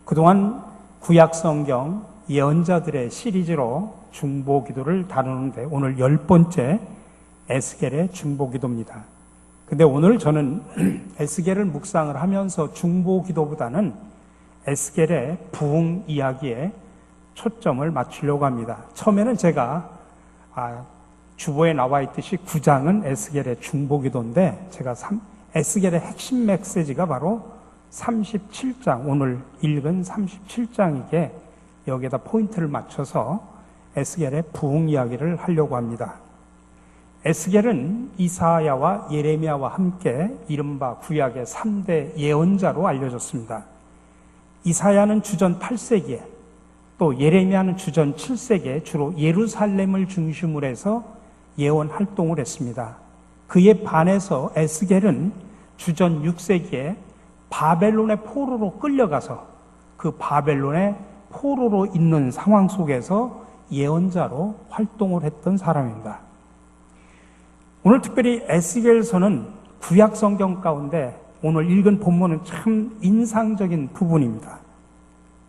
그동안 구약성경 예언자들의 시리즈로 중보기도를 다루는데 오늘 10번째 에스겔의 중보기도입니다. 근데 오늘 저는 에스겔을 묵상을 하면서 중보기도보다는 에스겔의 부흥 이야기에 초점을 맞추려고 합니다. 처음에는 제가 주보에 나와 있듯이 9장은 에스겔의 중보기도인데 제가 에스겔의 핵심 메시지가 바로 37장, 오늘 읽은 37장이기에 여기에다 포인트를 맞춰서 에스겔의 부흥 이야기를 하려고 합니다. 에스겔은 이사야와 예레미야와 함께 이른바 구약의 3대 예언자로 알려졌습니다. 이사야는 주전 8세기에 또 예레미야는 주전 7세기에 주로 예루살렘을 중심으로 해서 예언 활동을 했습니다. 그에 반해서 에스겔은 주전 6세기에 바벨론의 포로로 끌려가서 그 바벨론의 포로로 있는 상황 속에서 예언자로 활동을 했던 사람입니다. 오늘 특별히 에스겔서는 구약 성경 가운데 오늘 읽은 본문은 참 인상적인 부분입니다.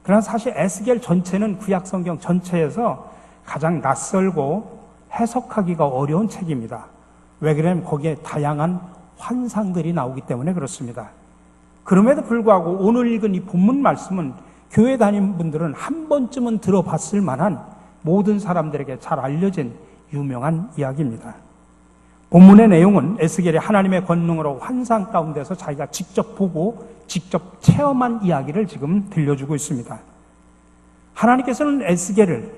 그러나 사실 에스겔 전체는 구약 성경 전체에서 가장 낯설고 해석하기가 어려운 책입니다. 왜 그러냐면 거기에 다양한 환상들이 나오기 때문에 그렇습니다. 그럼에도 불구하고 오늘 읽은 이 본문 말씀은 교회 다니는 분들은 한 번쯤은 들어봤을 만한 모든 사람들에게 잘 알려진 유명한 이야기입니다. 본문의 내용은 에스겔이 하나님의 권능으로 환상 가운데서 자기가 직접 보고 직접 체험한 이야기를 지금 들려주고 있습니다. 하나님께서는 에스겔을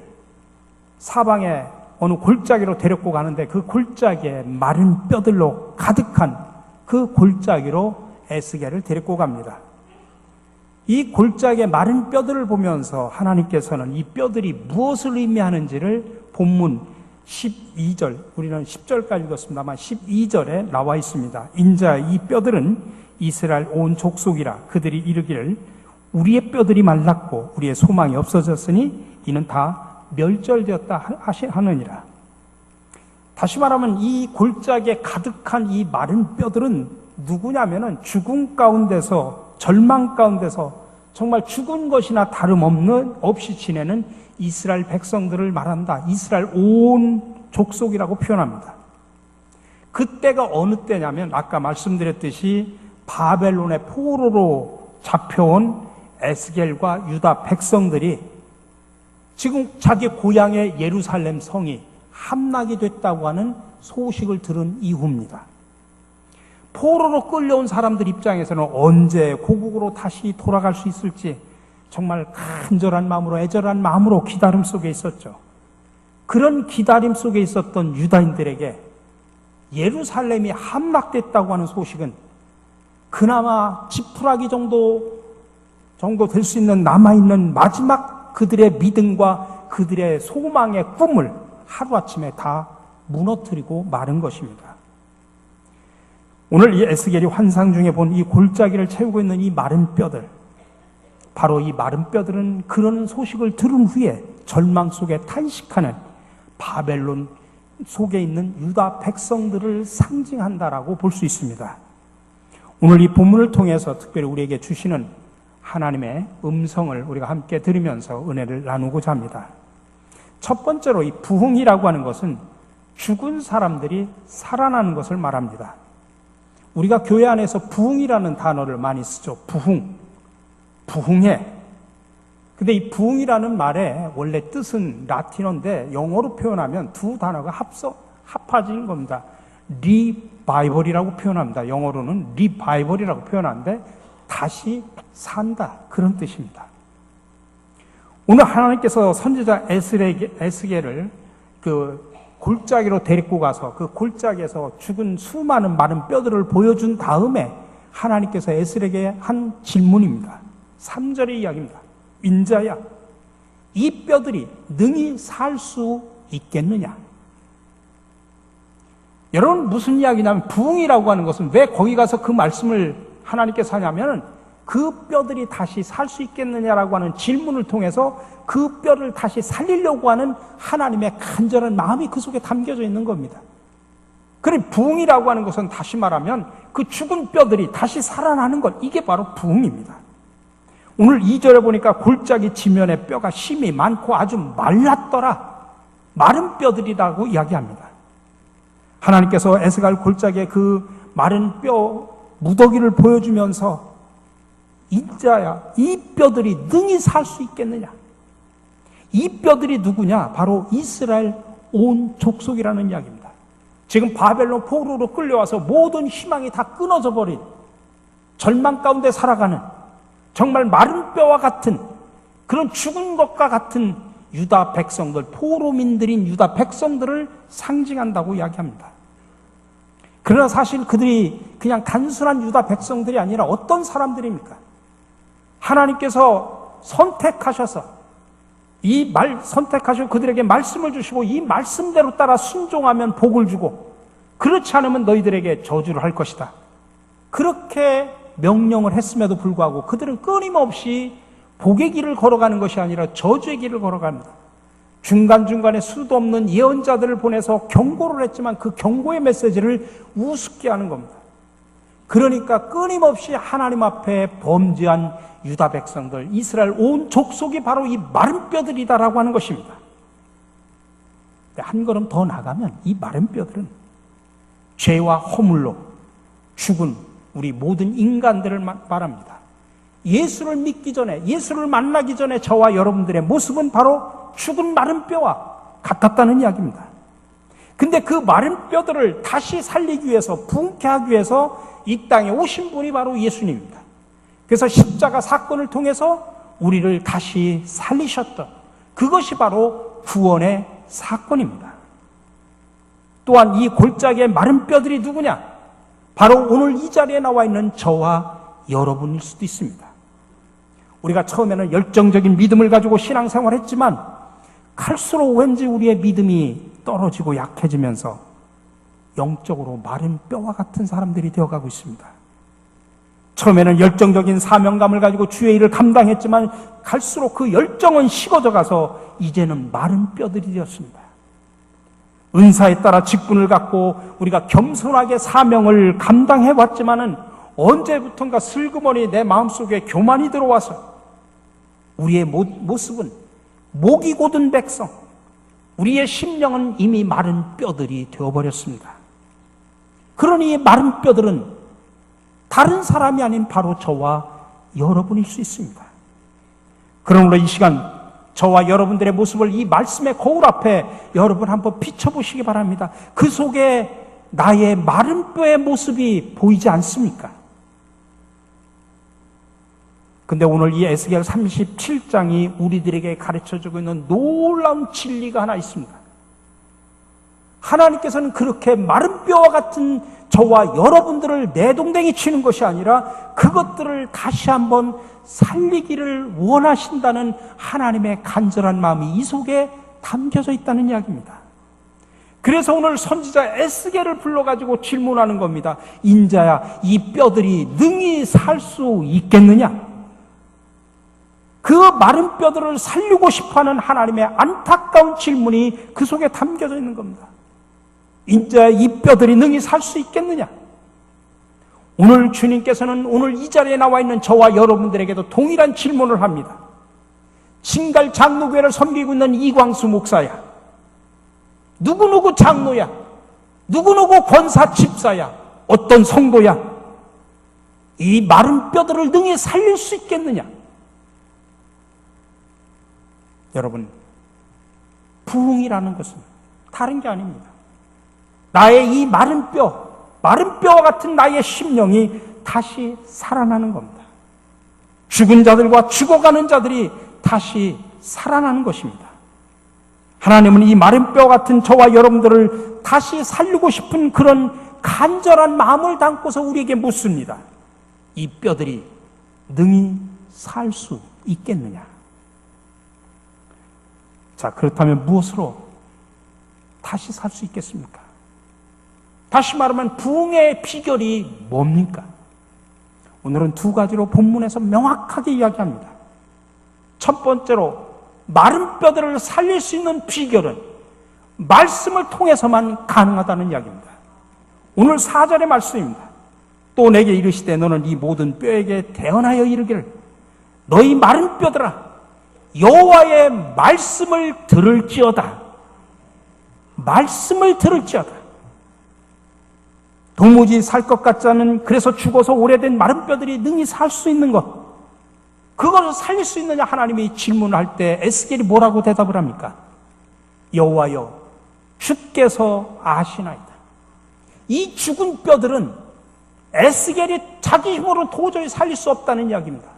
사방에 어느 골짜기로 데리고 가는데 그 골짜기에 마른 뼈들로 가득한 그 골짜기로 에스겔을 데리고 갑니다. 이 골짜기의 마른 뼈들을 보면서 하나님께서는 이 뼈들이 무엇을 의미하는지를 본문 12절, 우리는 10절까지 읽었습니다만 12절에 나와 있습니다. 인자 이 뼈들은 이스라엘 온 족속이라 그들이 이르기를 우리의 뼈들이 말랐고 우리의 소망이 없어졌으니 이는 다 멸절되었다 하느니라. 다시 말하면 이 골짜기에 가득한 이 마른 뼈들은 누구냐면은 죽음 가운데서 절망 가운데서 정말 죽은 것이나 다름없이 지내는 이스라엘 백성들을 말한다. 이스라엘 온 족속이라고 표현합니다. 그때가 어느 때냐면 아까 말씀드렸듯이 바벨론의 포로로 잡혀온 에스겔과 유다 백성들이 지금 자기 고향의 예루살렘 성이 함락이 됐다고 하는 소식을 들은 이후입니다. 포로로 끌려온 사람들 입장에서는 언제 고국으로 다시 돌아갈 수 있을지 정말 간절한 마음으로 애절한 마음으로 기다림 속에 있었죠. 그런 기다림 속에 있었던 유다인들에게 예루살렘이 함락됐다고 하는 소식은 그나마 지푸라기 정도 될 수 있는 남아있는 마지막 그들의 믿음과 그들의 소망의 꿈을 하루아침에 다 무너뜨리고 마른 것입니다. 오늘 이 에스겔이 환상 중에 본 이 골짜기를 채우고 있는 이 마른 뼈들, 바로 이 마른 뼈들은 그런 소식을 들은 후에 절망 속에 탄식하는 바벨론 속에 있는 유다 백성들을 상징한다라고 볼 수 있습니다. 오늘 이 본문을 통해서 특별히 우리에게 주시는 하나님의 음성을 우리가 함께 들으면서 은혜를 나누고자 합니다. 첫 번째로 이 부흥이라고 하는 것은 죽은 사람들이 살아나는 것을 말합니다. 우리가 교회 안에서 부흥이라는 단어를 많이 쓰죠. 부흥해. 근데 이 부흥이라는 말의 원래 뜻은 라틴어인데 영어로 표현하면 두 단어가 합해진 겁니다. 리바이벌이라고 표현합니다. 영어로는 리바이벌이라고 표현하는데 다시 산다, 그런 뜻입니다. 오늘 하나님께서 선지자 에스겔을 그 골짜기로 데리고 가서 그 골짜기에서 죽은 수많은 마른 뼈들을 보여준 다음에 하나님께서 에스겔에게 한 질문입니다. 3절의 이야기입니다. 인자야, 이 뼈들이 능히 살 수 있겠느냐? 여러분, 무슨 이야기냐면 부흥이라고 하는 것은 왜 거기 가서 그 말씀을 하나님께서 하냐면 그 뼈들이 다시 살 수 있겠느냐라고 하는 질문을 통해서 그 뼈를 다시 살리려고 하는 하나님의 간절한 마음이 그 속에 담겨져 있는 겁니다. 그래, 부흥이라고 하는 것은 다시 말하면 그 죽은 뼈들이 다시 살아나는 것, 이게 바로 부흥입니다. 오늘 2절에 보니까 골짜기 지면에 뼈가 심이 많고 아주 말랐더라. 마른 뼈들이라고 이야기합니다. 하나님께서 에스갈 골짜기에 그 마른 뼈 무더기를 보여주면서 인자야, 이 뼈들이 능히 살 수 있겠느냐? 이 뼈들이 누구냐? 바로 이스라엘 온 족속이라는 이야기입니다. 지금 바벨론 포로로 끌려와서 모든 희망이 다 끊어져 버린 절망 가운데 살아가는 정말 마른 뼈와 같은 그런 죽은 것과 같은 유다 백성들, 포로민들인 유다 백성들을 상징한다고 이야기합니다. 그러나 사실 그들이 그냥 단순한 유다 백성들이 아니라 어떤 사람들입니까? 하나님께서 선택하셔서 선택하시고 그들에게 말씀을 주시고 이 말씀대로 따라 순종하면 복을 주고 그렇지 않으면 너희들에게 저주를 할 것이다. 그렇게 명령을 했음에도 불구하고 그들은 끊임없이 복의 길을 걸어가는 것이 아니라 저주의 길을 걸어갑니다. 중간중간에 수도 없는 예언자들을 보내서 경고를 했지만 그 경고의 메시지를 우습게 하는 겁니다. 그러니까 끊임없이 하나님 앞에 범죄한 유다 백성들, 이스라엘 온 족속이 바로 이 마른 뼈들이다라고 하는 것입니다. 한 걸음 더 나가면 이 마른 뼈들은 죄와 허물로 죽은 우리 모든 인간들을 말합니다. 예수를 믿기 전에, 예수를 만나기 전에 저와 여러분들의 모습은 바로 죽은 마른 뼈와 같았다는 이야기입니다. 근데 그 마른 뼈들을 다시 살리기 위해서, 부흥케 하기 위해서 이 땅에 오신 분이 바로 예수님입니다. 그래서 십자가 사건을 통해서 우리를 다시 살리셨던 그것이 바로 구원의 사건입니다. 또한 이 골짜기의 마른 뼈들이 누구냐? 바로 오늘 이 자리에 나와 있는 저와 여러분일 수도 있습니다. 우리가 처음에는 열정적인 믿음을 가지고 신앙생활을 했지만 갈수록 왠지 우리의 믿음이 떨어지고 약해지면서 영적으로 마른 뼈와 같은 사람들이 되어가고 있습니다. 처음에는 열정적인 사명감을 가지고 주의 일을 감당했지만 갈수록 그 열정은 식어져 가서 이제는 마른 뼈들이 되었습니다. 은사에 따라 직분을 갖고 우리가 겸손하게 사명을 감당해 왔지만은 언제부턴가 슬그머니 내 마음속에 교만이 들어와서 우리의 모습은 목이 곧은 백성, 우리의 심령은 이미 마른 뼈들이 되어버렸습니다. 그러니 이 마른 뼈들은 다른 사람이 아닌 바로 저와 여러분일 수 있습니다. 그러므로 이 시간 저와 여러분들의 모습을 이 말씀의 거울 앞에 여러분 한번 비춰보시기 바랍니다. 그 속에 나의 마른 뼈의 모습이 보이지 않습니까? 근데 오늘 이 에스겔 37장이 우리들에게 가르쳐주고 있는 놀라운 진리가 하나 있습니다. 하나님께서는 그렇게 마른 뼈와 같은 저와 여러분들을 내동댕이 치는 것이 아니라 그것들을 다시 한번 살리기를 원하신다는 하나님의 간절한 마음이 이 속에 담겨져 있다는 이야기입니다. 그래서 오늘 선지자 에스겔을 불러가지고 질문하는 겁니다. 인자야, 이 뼈들이 능히 살 수 있겠느냐? 그 마른 뼈들을 살리고 싶어하는 하나님의 안타까운 질문이 그 속에 담겨져 있는 겁니다. 인자야, 이 뼈들이 능히 살 수 있겠느냐? 오늘 주님께서는 오늘 이 자리에 나와 있는 저와 여러분들에게도 동일한 질문을 합니다. 신갈 장로교회를 섬기고 있는 이광수 목사야, 누구누구 장로야, 누구누구 권사 집사야, 어떤 성도야, 이 마른 뼈들을 능히 살릴 수 있겠느냐? 여러분, 부흥이라는 것은 다른 게 아닙니다. 나의 이 마른 뼈와 같은 나의 심령이 다시 살아나는 겁니다. 죽은 자들과 죽어가는 자들이 다시 살아나는 것입니다. 하나님은 이 마른 뼈 같은 저와 여러분들을 다시 살리고 싶은 그런 간절한 마음을 담고서 우리에게 묻습니다. 이 뼈들이 능히 살 수 있겠느냐? 자, 그렇다면 무엇으로 다시 살 수 있겠습니까? 다시 말하면 부흥의 비결이 뭡니까? 오늘은 두 가지로 본문에서 명확하게 이야기합니다. 첫 번째로 마른 뼈들을 살릴 수 있는 비결은 말씀을 통해서만 가능하다는 이야기입니다. 오늘 4절의 말씀입니다. 또 내게 이르시되 너는 이 모든 뼈에게 대언하여 이르기를 너희 마른 뼈들아 여호와의 말씀을 들을지어다. 말씀을 들을지어다. 도무지 살 것 같지 않은, 그래서 죽어서 오래된 마른 뼈들이 능히 살 수 있는 것, 그것을 살릴 수 있느냐 하나님이 질문할 때 에스겔이 뭐라고 대답을 합니까? 여호와여 주께서 아시나이다. 이 죽은 뼈들은 에스겔이 자기 힘으로 도저히 살릴 수 없다는 이야기입니다.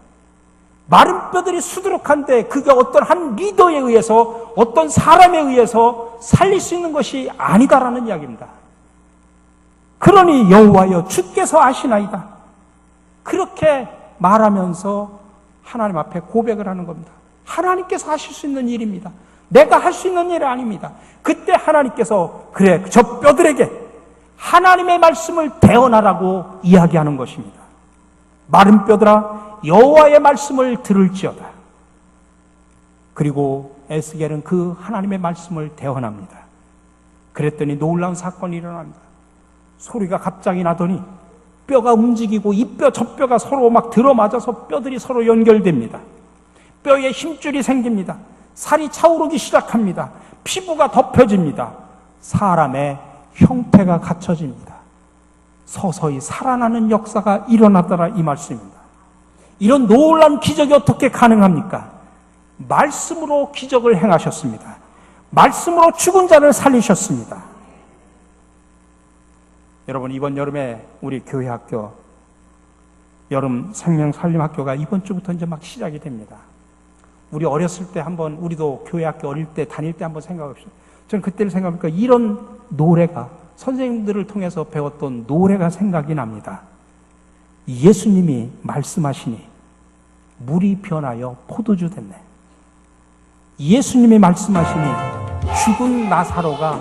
마른 뼈들이 수두룩한데 그게 어떤 한 리더에 의해서, 어떤 사람에 의해서 살릴 수 있는 것이 아니다라는 이야기입니다. 그러니 여호와여 주께서 아시나이다. 그렇게 말하면서 하나님 앞에 고백을 하는 겁니다. 하나님께서 하실 수 있는 일입니다. 내가 할 수 있는 일이 아닙니다. 그때 하나님께서 그래 저 뼈들에게 하나님의 말씀을 대언하라고 이야기하는 것입니다. 마른 뼈들아 여호와의 말씀을 들을지어다. 그리고 에스겔은 그 하나님의 말씀을 대언합니다. 그랬더니 놀라운 사건이 일어납니다. 소리가 갑자기 나더니 뼈가 움직이고 이 뼈 저 뼈가 서로 막 들어맞아서 뼈들이 서로 연결됩니다. 뼈에 힘줄이 생깁니다. 살이 차오르기 시작합니다. 피부가 덮여집니다. 사람의 형태가 갖춰집니다. 서서히 살아나는 역사가 일어나더라 이 말씀입니다. 이런 놀라운 기적이 어떻게 가능합니까? 말씀으로 기적을 행하셨습니다. 말씀으로 죽은 자를 살리셨습니다. 여러분, 이번 여름에 우리 교회 학교 여름 생명살림학교가 이번 주부터 이제 막 시작이 됩니다. 우리 어렸을 때 한번, 우리도 교회 학교 어릴 때 다닐 때 한번 생각합시다. 저는 그때를 생각하니까 이런 노래가, 선생님들을 통해서 배웠던 노래가 생각이 납니다. 예수님이 말씀하시니 물이 변하여 포도주 됐네. 예수님이 말씀하시니 죽은 나사로가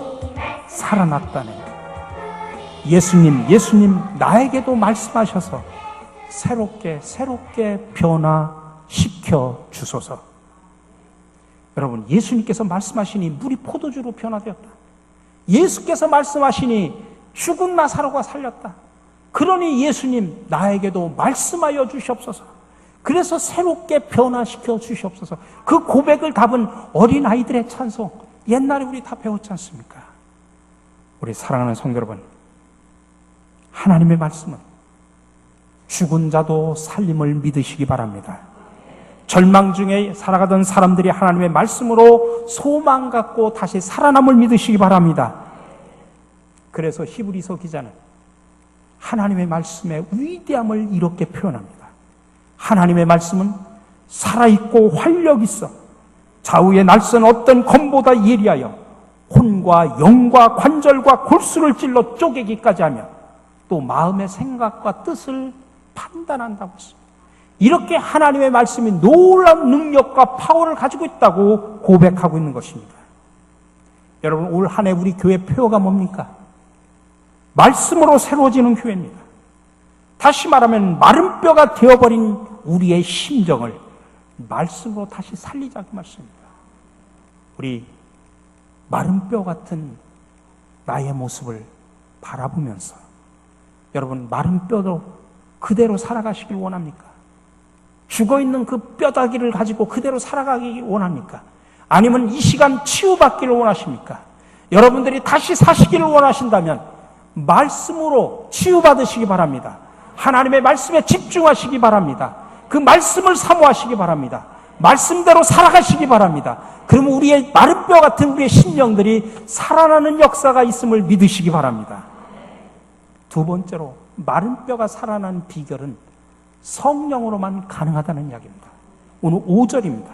살아났다네. 예수님 나에게도 말씀하셔서 새롭게 변화시켜 주소서. 여러분, 예수님께서 말씀하시니 물이 포도주로 변화되었다. 예수께서 말씀하시니 죽은 나사로가 살렸다. 그러니 예수님 나에게도 말씀하여 주시옵소서. 그래서 새롭게 변화시켜 주시옵소서. 그 고백을 답은 어린아이들의 찬송, 옛날에 우리 다 배웠지 않습니까? 우리 사랑하는 성도 여러분, 하나님의 말씀은 죽은 자도 살림을 믿으시기 바랍니다. 절망 중에 살아가던 사람들이 하나님의 말씀으로 소망 갖고 다시 살아남을 믿으시기 바랍니다. 그래서 히브리서 기자는 하나님의 말씀의 위대함을 이렇게 표현합니다. 하나님의 말씀은 살아있고 활력 있어 좌우의 날선 어떤 검보다 예리하여 혼과 영과 관절과 골수를 찔러 쪼개기까지 하며 또 마음의 생각과 뜻을 판단한다고 했습니다. 이렇게 하나님의 말씀이 놀라운 능력과 파워를 가지고 있다고 고백하고 있는 것입니다. 여러분, 올 한 해 우리 교회 표어가 뭡니까? 말씀으로 새로워지는 교회입니다. 다시 말하면 마른 뼈가 되어버린 우리의 심정을 말씀으로 다시 살리자고 말씀입니다. 우리 마른 뼈 같은 나의 모습을 바라보면서 여러분, 마른 뼈도 그대로 살아가시길 원합니까? 죽어있는 그 뼈다귀를 가지고 그대로 살아가기 원합니까? 아니면 이 시간 치유받기를 원하십니까? 여러분들이 다시 사시기를 원하신다면 말씀으로 치유받으시기 바랍니다. 하나님의 말씀에 집중하시기 바랍니다. 그 말씀을 사모하시기 바랍니다. 말씀대로 살아가시기 바랍니다. 그러면 우리의 마른 뼈 같은 우리의 심령들이 살아나는 역사가 있음을 믿으시기 바랍니다. 두 번째로, 마른 뼈가 살아나는 비결은 성령으로만 가능하다는 이야기입니다. 오늘 5절입니다.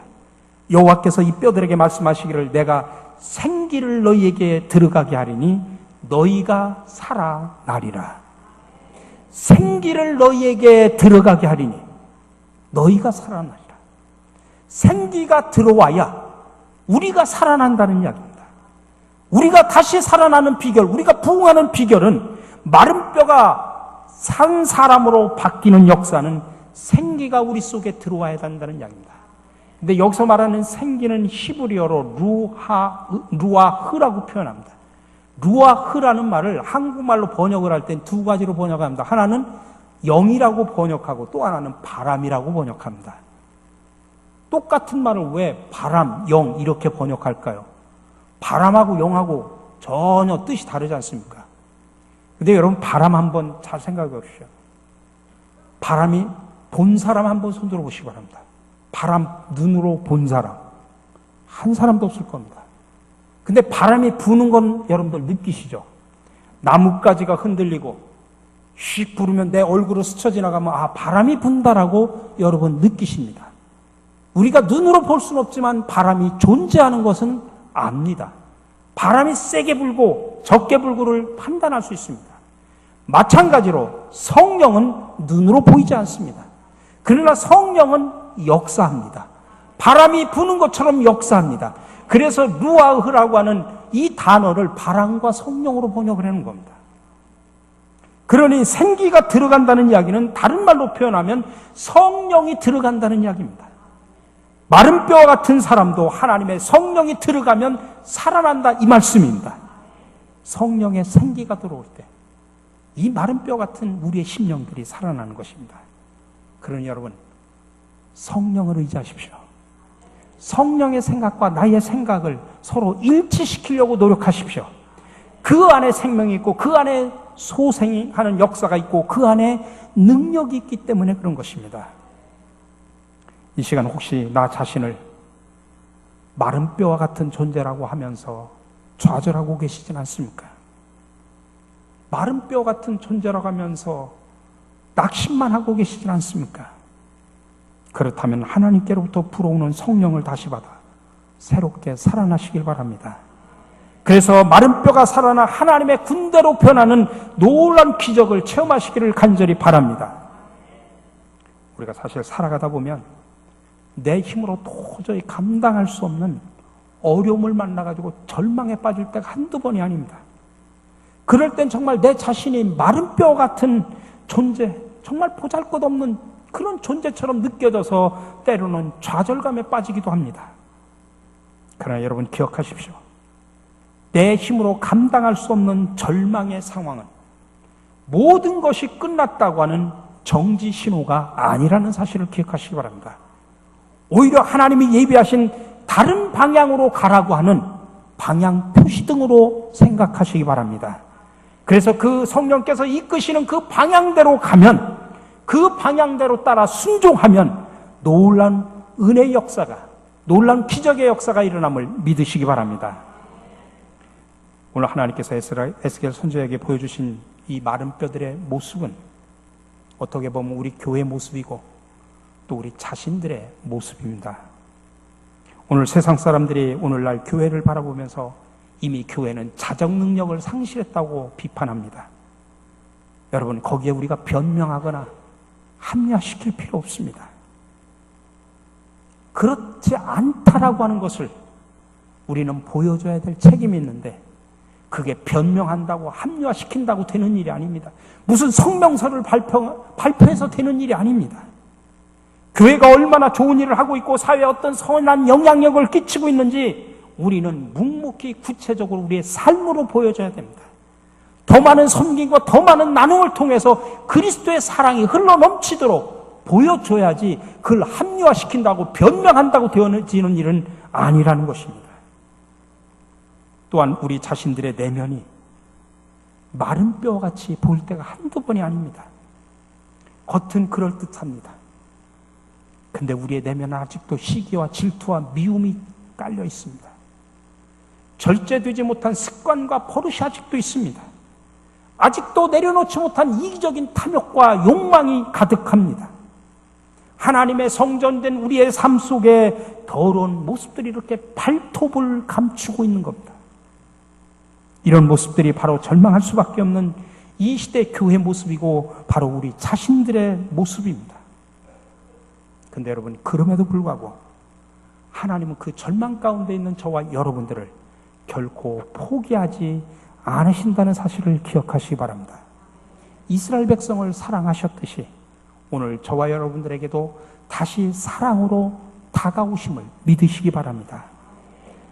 여호와께서 이 뼈들에게 말씀하시기를 내가 생기를 너희에게 들어가게 하리니 너희가 살아나리라. 생기를 너희에게 들어가게 하리니 너희가 살아나리라. 생기가 들어와야 우리가 살아난다는 이야기입니다. 우리가 다시 살아나는 비결, 우리가 부흥하는 비결은 마른 뼈가 산 사람으로 바뀌는 역사는 생기가 우리 속에 들어와야 한다는 이야기입니다. 근데 여기서 말하는 생기는 히브리어로 루아흐라고 표현합니다. 루아흐라는 말을 한국말로 번역을 할 땐 두 가지로 번역합니다. 하나는 영이라고 번역하고 또 하나는 바람이라고 번역합니다. 똑같은 말을 왜 바람, 영 이렇게 번역할까요? 바람하고 영하고 전혀 뜻이 다르지 않습니까? 근데 여러분 바람 한번 잘 생각해 보십시오. 바람이 본 사람 한번 손 들어 보시기 바랍니다. 바람 눈으로 본 사람 한 사람도 없을 겁니다. 근데 바람이 부는 건 여러분들 느끼시죠? 나뭇가지가 흔들리고 휙 부르면 내 얼굴을 스쳐 지나가면 아 바람이 분다라고 여러분 느끼십니다. 우리가 눈으로 볼 수는 없지만 바람이 존재하는 것은 압니다. 바람이 세게 불고 적게 불고를 판단할 수 있습니다. 마찬가지로 성령은 눈으로 보이지 않습니다. 그러나 성령은 역사합니다. 바람이 부는 것처럼 역사합니다. 그래서 루아흐라고 하는 이 단어를 바람과 성령으로 번역을 하는 겁니다. 그러니 생기가 들어간다는 이야기는 다른 말로 표현하면 성령이 들어간다는 이야기입니다. 마른 뼈와 같은 사람도 하나님의 성령이 들어가면 살아난다 이 말씀입니다. 성령의 생기가 들어올 때 이 마른 뼈 같은 우리의 심령들이 살아나는 것입니다. 그러니 여러분 성령을 의지하십시오. 성령의 생각과 나의 생각을 서로 일치시키려고 노력하십시오. 그 안에 생명이 있고 그 안에 소생하는 역사가 있고 그 안에 능력이 있기 때문에 그런 것입니다. 이 시간 혹시 나 자신을 마른 뼈와 같은 존재라고 하면서 좌절하고 계시진 않습니까? 마른 뼈 같은 존재라고 하면서 낙심만 하고 계시진 않습니까? 그렇다면 하나님께로부터 불어오는 성령을 다시 받아 새롭게 살아나시길 바랍니다. 그래서 마른 뼈가 살아나 하나님의 군대로 변하는 놀라운 기적을 체험하시기를 간절히 바랍니다. 우리가 사실 살아가다 보면 내 힘으로 도저히 감당할 수 없는 어려움을 만나가지고 절망에 빠질 때가 한두 번이 아닙니다. 그럴 땐 정말 내 자신이 마른 뼈 같은 존재, 정말 보잘것없는 그런 존재처럼 느껴져서 때로는 좌절감에 빠지기도 합니다. 그러나 여러분 기억하십시오. 내 힘으로 감당할 수 없는 절망의 상황은 모든 것이 끝났다고 하는 정지 신호가 아니라는 사실을 기억하시기 바랍니다. 오히려 하나님이 예비하신 다른 방향으로 가라고 하는 방향 표시등으로 생각하시기 바랍니다. 그래서 그 성령께서 이끄시는 그 방향대로 가면, 그 방향대로 따라 순종하면 놀라운 은혜의 역사가, 놀라운 기적의 역사가 일어남을 믿으시기 바랍니다. 오늘 하나님께서 에스겔 선지자에게 보여주신 이 마른 뼈들의 모습은 어떻게 보면 우리 교회의 모습이고 또 우리 자신들의 모습입니다. 오늘 세상 사람들이 오늘날 교회를 바라보면서 이미 교회는 자정 능력을 상실했다고 비판합니다. 여러분 거기에 우리가 변명하거나 합리화시킬 필요 없습니다. 그렇지 않다라고 하는 것을 우리는 보여줘야 될 책임이 있는데 그게 변명한다고 합리화시킨다고 되는 일이 아닙니다. 무슨 성명서를 발표해서 되는 일이 아닙니다. 교회가 얼마나 좋은 일을 하고 있고 사회에 어떤 선한 영향력을 끼치고 있는지 우리는 묵묵히 구체적으로 우리의 삶으로 보여줘야 됩니다. 더 많은 섬김과 더 많은 나눔을 통해서 그리스도의 사랑이 흘러넘치도록 보여줘야지 그걸 합리화시킨다고 변명한다고 되어지는 일은 아니라는 것입니다. 또한 우리 자신들의 내면이 마른 뼈같이 보일 때가 한두 번이 아닙니다. 겉은 그럴듯합니다. 근데 우리의 내면은 아직도 시기와 질투와 미움이 깔려 있습니다. 절제되지 못한 습관과 버릇이 아직도 있습니다. 아직도 내려놓지 못한 이기적인 탐욕과 욕망이 가득합니다. 하나님의 성전된 우리의 삶 속에 더러운 모습들이 이렇게 발톱을 감추고 있는 겁니다. 이런 모습들이 바로 절망할 수밖에 없는 이 시대 교회 모습이고 바로 우리 자신들의 모습입니다. 근데 여러분 그럼에도 불구하고 하나님은 그 절망 가운데 있는 저와 여러분들을 결코 포기하지 않으신다는 사실을 기억하시기 바랍니다. 이스라엘 백성을 사랑하셨듯이 오늘 저와 여러분들에게도 다시 사랑으로 다가오심을 믿으시기 바랍니다.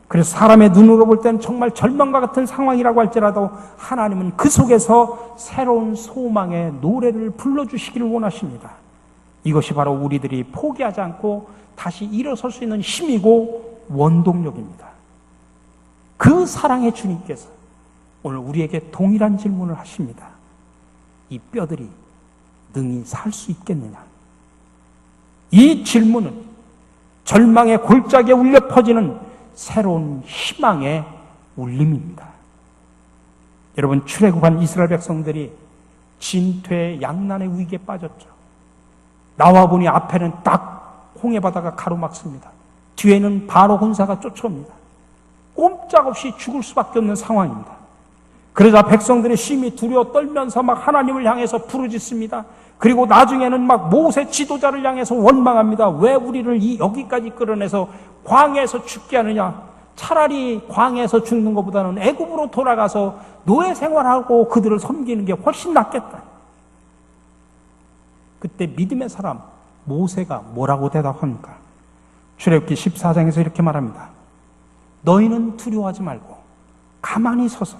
그래서 사람의 눈으로 볼 때는 정말 절망과 같은 상황이라고 할지라도 하나님은 그 속에서 새로운 소망의 노래를 불러주시기를 원하십니다. 이것이 바로 우리들이 포기하지 않고 다시 일어설 수 있는 힘이고 원동력입니다. 그 사랑의 주님께서 오늘 우리에게 동일한 질문을 하십니다. 이 뼈들이 능히 살 수 있겠느냐? 이 질문은 절망의 골짜기에 울려 퍼지는 새로운 희망의 울림입니다. 여러분, 출애굽한 이스라엘 백성들이 진퇴 양난의 위기에 빠졌죠. 나와 보니 앞에는 딱 홍해바다가 가로막습니다. 뒤에는 바로 군사가 쫓아옵니다. 꼼짝없이 죽을 수밖에 없는 상황입니다. 그러자 백성들이 심히 두려워 떨면서 막 하나님을 향해서 부르짖습니다. 그리고 나중에는 막 모세 지도자를 향해서 원망합니다. 왜 우리를 여기까지 끌어내서 광야에서 죽게 하느냐? 차라리 광야에서 죽는 것보다는 애굽으로 돌아가서 노예 생활하고 그들을 섬기는 게 훨씬 낫겠다. 그때 믿음의 사람 모세가 뭐라고 대답합니까? 출애굽기 14장에서 이렇게 말합니다. 너희는 두려워하지 말고 가만히 서서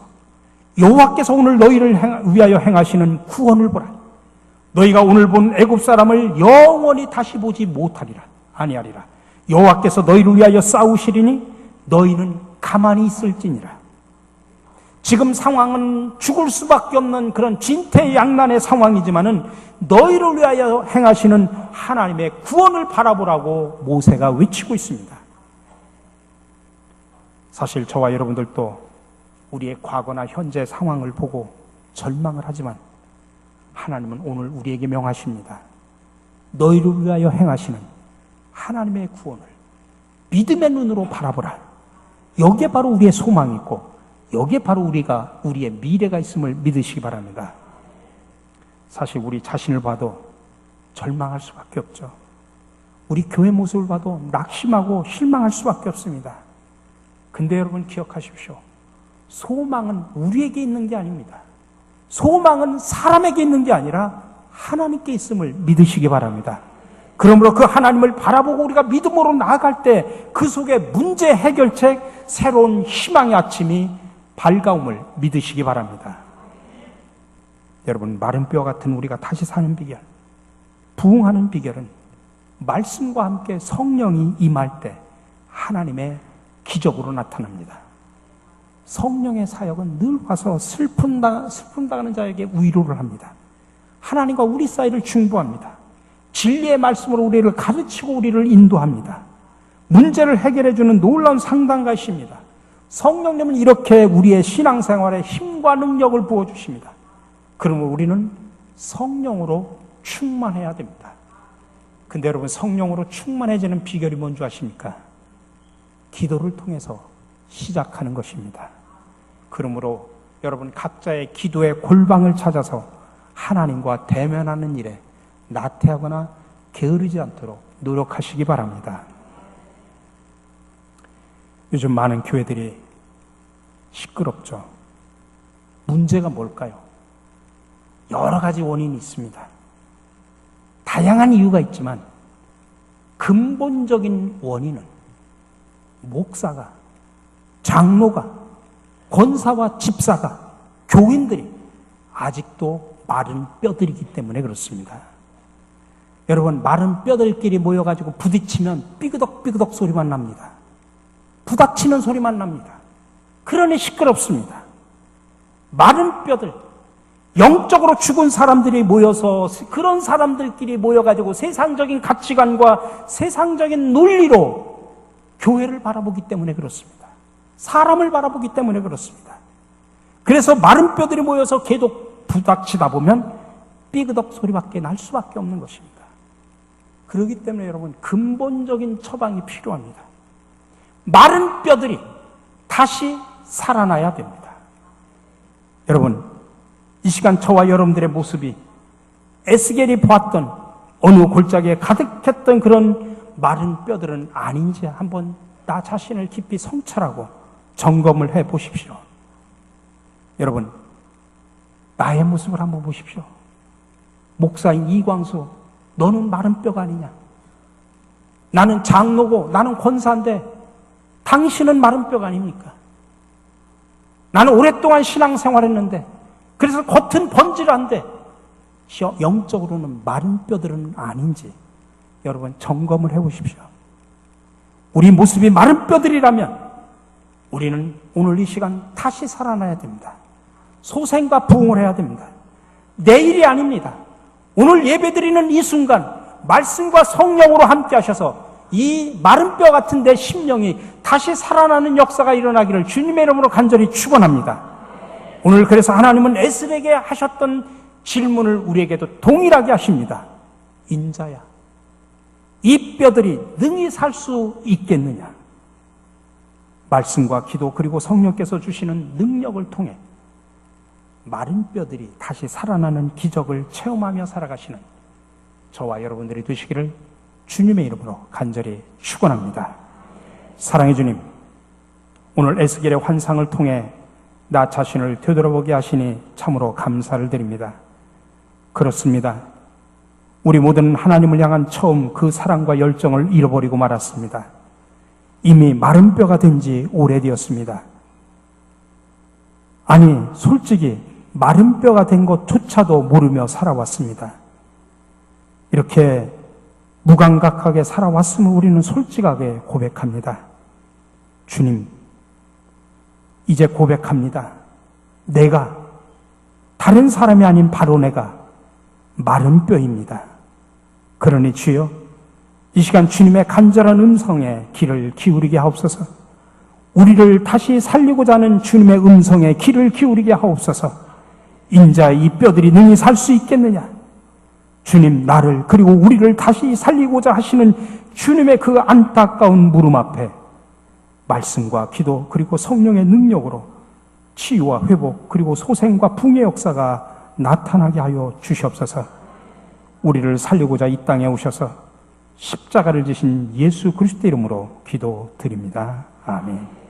여호와께서 오늘 너희를 위하여 행하시는 구원을 보라. 너희가 오늘 본 애굽 사람을 영원히 다시 보지 못하리라. 아니하리라. 여호와께서 너희를 위하여 싸우시리니 너희는 가만히 있을지니라. 지금 상황은 죽을 수밖에 없는 그런 진퇴양난의 상황이지만은 너희를 위하여 행하시는 하나님의 구원을 바라보라고 모세가 외치고 있습니다. 사실 저와 여러분들도 우리의 과거나 현재 상황을 보고 절망을 하지만 하나님은 오늘 우리에게 명하십니다. 너희를 위하여 행하시는 하나님의 구원을 믿음의 눈으로 바라보라. 여기에 바로 우리의 소망이 있고 여기에 바로 우리의 미래가 있음을 믿으시기 바랍니다. 사실 우리 자신을 봐도 절망할 수밖에 없죠. 우리 교회 모습을 봐도 낙심하고 실망할 수밖에 없습니다. 근데 여러분 기억하십시오. 소망은 우리에게 있는 게 아닙니다. 소망은 사람에게 있는 게 아니라 하나님께 있음을 믿으시기 바랍니다. 그러므로 그 하나님을 바라보고 우리가 믿음으로 나아갈 때 그 속에 문제 해결책, 새로운 희망의 아침이 밝아옴을 믿으시기 바랍니다. 여러분, 마른 뼈 같은 우리가 다시 사는 비결, 부흥하는 비결은 말씀과 함께 성령이 임할 때 하나님의 기적으로 나타납니다. 성령의 사역은 늘 와서 슬픔 당하는 자에게 위로를 합니다. 하나님과 우리 사이를 중보합니다. 진리의 말씀으로 우리를 가르치고 우리를 인도합니다. 문제를 해결해주는 놀라운 상담가이십니다. 성령님은 이렇게 우리의 신앙생활에 힘과 능력을 부어주십니다. 그러면 우리는 성령으로 충만해야 됩니다. 근데 여러분, 성령으로 충만해지는 비결이 뭔지 아십니까? 기도를 통해서 시작하는 것입니다. 그러므로 여러분 각자의 기도의 골방을 찾아서 하나님과 대면하는 일에 나태하거나 게으르지 않도록 노력하시기 바랍니다. 요즘 많은 교회들이 시끄럽죠. 문제가 뭘까요? 여러 가지 원인이 있습니다. 다양한 이유가 있지만 근본적인 원인은 목사가, 장로가, 권사와 집사가, 교인들이 아직도 마른 뼈들이기 때문에 그렇습니다. 여러분, 마른 뼈들끼리 모여가지고 부딪히면 삐그덕삐그덕 소리만 납니다. 부닥치는 소리만 납니다. 그러니 시끄럽습니다. 마른 뼈들, 영적으로 죽은 사람들이 모여서 그런 사람들끼리 모여가지고 세상적인 가치관과 세상적인 논리로 교회를 바라보기 때문에 그렇습니다. 사람을 바라보기 때문에 그렇습니다. 그래서 마른 뼈들이 모여서 계속 부닥치다 보면 삐그덕 소리밖에 날 수밖에 없는 것입니다. 그렇기 때문에 여러분, 근본적인 처방이 필요합니다. 마른 뼈들이 다시 살아나야 됩니다. 여러분, 이 시간 저와 여러분들의 모습이 에스겔이 보았던 어느 골짜기에 가득했던 그런 마른 뼈들은 아닌지 한번 나 자신을 깊이 성찰하고 점검을 해 보십시오. 여러분, 나의 모습을 한번 보십시오. 목사인 이광수, 너는 마른 뼈가 아니냐? 나는 장로고 나는 권사인데 당신은 마른 뼈가 아닙니까? 나는 오랫동안 신앙생활했는데 그래서 겉은 번질한데 영적으로는 마른 뼈들은 아닌지 여러분 점검을 해보십시오. 우리 모습이 마른 뼈들이라면 우리는 오늘 이 시간 다시 살아나야 됩니다. 소생과 부흥을 해야 됩니다. 내일이 아닙니다. 오늘 예배드리는 이 순간 말씀과 성령으로 함께 하셔서 이 마른 뼈 같은 내 심령이 다시 살아나는 역사가 일어나기를 주님의 이름으로 간절히 축원합니다. 오늘 그래서 하나님은 에스겔에게 하셨던 질문을 우리에게도 동일하게 하십니다. 인자야, 이 뼈들이 능히 살 수 있겠느냐? 말씀과 기도 그리고 성령께서 주시는 능력을 통해 마른 뼈들이 다시 살아나는 기적을 체험하며 살아가시는 저와 여러분들이 되시기를 주님의 이름으로 간절히 축원합니다. 사랑의 주님, 오늘 에스겔의 환상을 통해 나 자신을 되돌아보게 하시니 참으로 감사를 드립니다. 그렇습니다. 우리 모두는 하나님을 향한 처음 그 사랑과 열정을 잃어버리고 말았습니다. 이미 마른 뼈가 된 지 오래되었습니다. 아니, 솔직히 마른 뼈가 된 것조차도 모르며 살아왔습니다. 이렇게 무감각하게 살아왔음을 우리는 솔직하게 고백합니다. 주님, 이제 고백합니다. 내가, 다른 사람이 아닌 바로 내가 마른 뼈입니다. 그러니 주여, 이 시간 주님의 간절한 음성에 귀를 기울이게 하옵소서. 우리를 다시 살리고자 하는 주님의 음성에 귀를 기울이게 하옵소서. 인자 이 뼈들이 능히 살 수 있겠느냐? 주님, 나를 그리고 우리를 다시 살리고자 하시는 주님의 그 안타까운 물음 앞에 말씀과 기도 그리고 성령의 능력으로 치유와 회복 그리고 소생과 붕의 역사가 나타나게 하여 주시옵소서. 우리를 살리고자 이 땅에 오셔서 십자가를 지신 예수 그리스도 이름으로 기도드립니다. 아멘.